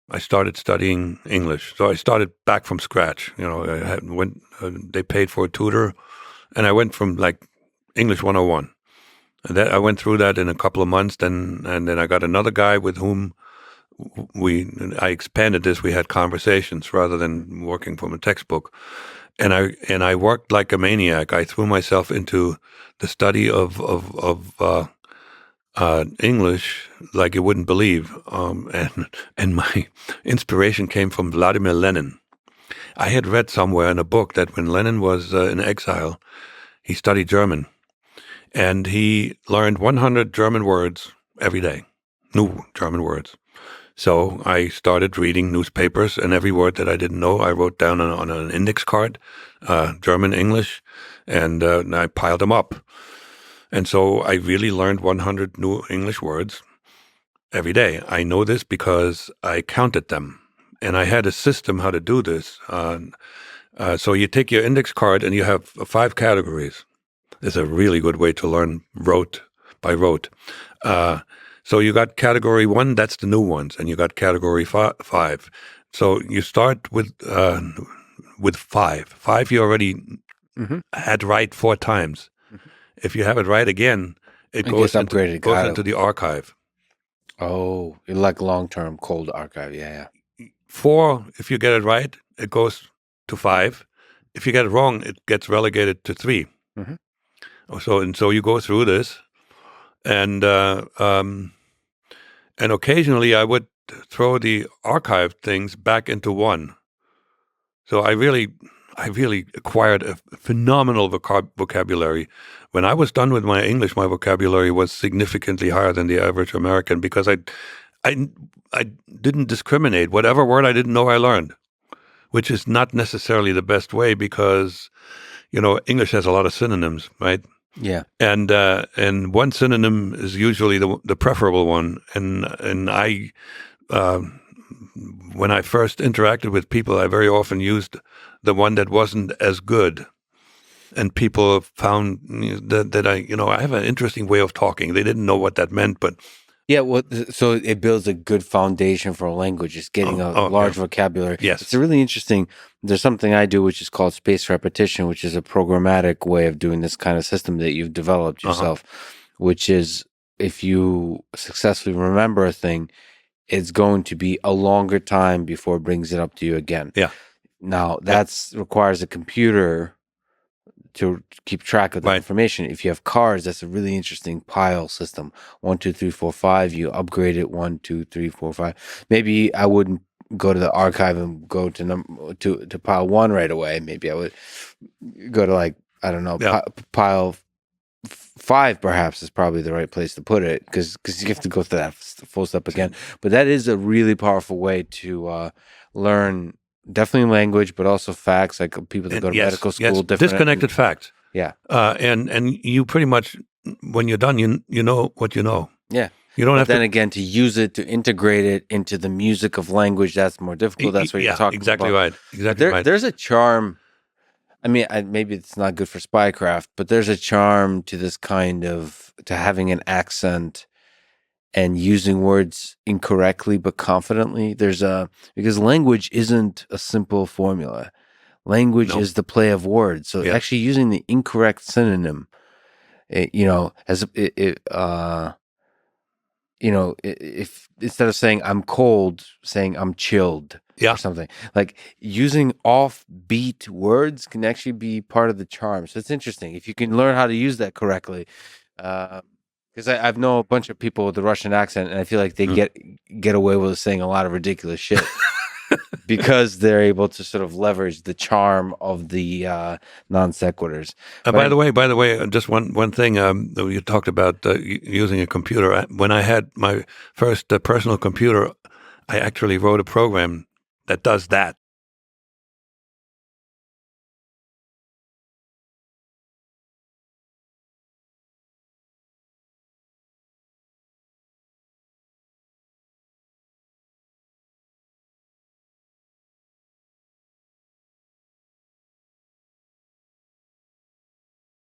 I started studying English. So I started back from scratch. They paid for a tutor, and I went from like English 101. And I went through that in a couple of months. And then I got another guy with whom I expanded this. We had conversations rather than working from a textbook. And I worked like a maniac. I threw myself into the study of English like you wouldn't believe. And my inspiration came from Vladimir Lenin. I had read somewhere in a book that when Lenin was in exile, he studied German, and he learned 100 German words every day, new German words. So I started reading newspapers, and every word that I didn't know, I wrote down on an index card, German, English, and I piled them up. And so I really learned 100 new English words every day. I know this because I counted them, and I had a system how to do this. So you take your index card, and you have 5 categories. It's a really good way to learn rote by rote. So you got category 1, that's the new ones, and you got category 5. So you start with 5. 5 you already had right 4 times. If you have it right again, it goes into the archive. Oh, like long-term cold archive. Yeah. 4, if you get it right, it goes to 5. If you get it wrong, it gets relegated to 3. So you go through this, and occasionally I would throw the archived things back into 1. So I really acquired a phenomenal vocabulary. When I was done with my English, my vocabulary was significantly higher than the average American because I didn't discriminate. Whatever word I didn't know, I learned, which is not necessarily the best way because, English has a lot of synonyms, right? Yeah. And one synonym is usually the preferable one. And I, when I first interacted with people, I very often used the one that wasn't as good. And people found that I have an interesting way of talking. They didn't know what that meant, but yeah. Well, so it builds a good foundation for a language. It's getting a large vocabulary. Yes, it's a really interesting. There's something I do which is called spaced repetition, which is a programmatic way of doing this kind of system that you've developed yourself. Which is, if you successfully remember a thing, it's going to be a longer time before it brings it up to you again. Yeah. Now requires a computer to keep track of the information. If you have cars, that's a really interesting pile system. 1, 2, 3, 4, 5. You upgrade it 1, 2, 3, 4, 5. Maybe I wouldn't go to the archive and go to pile 1 right away. Maybe I would go to, like, I don't know, pile 5 perhaps is probably the right place to put it because you have to go through that full step again. But that is a really powerful way to learn. Definitely language, but also facts, like people that go to medical school. Different disconnected facts. Yeah. And you pretty much, when you're done, you know what you know. Yeah. You don't have to. Then again, to use it, to integrate it into the music of language, that's more difficult. That's what you're talking exactly about. Right. Exactly right. There's a charm. I mean, maybe it's not good for spycraft, but there's a charm to this kind of, to having an accent and using words incorrectly but confidently. Because language isn't a simple formula. Language is the play of words. So actually using the incorrect synonym, if instead of saying I'm cold, saying I'm chilled or something, like using offbeat words can actually be part of the charm. So it's interesting if you can learn how to use that correctly. Because I've known a bunch of people with the Russian accent, and I feel like they get away with saying a lot of ridiculous shit because they're able to sort of leverage the charm of the non sequiturs. By the way, just one thing. You talked about using a computer. When I had my first personal computer, I actually wrote a program that does that.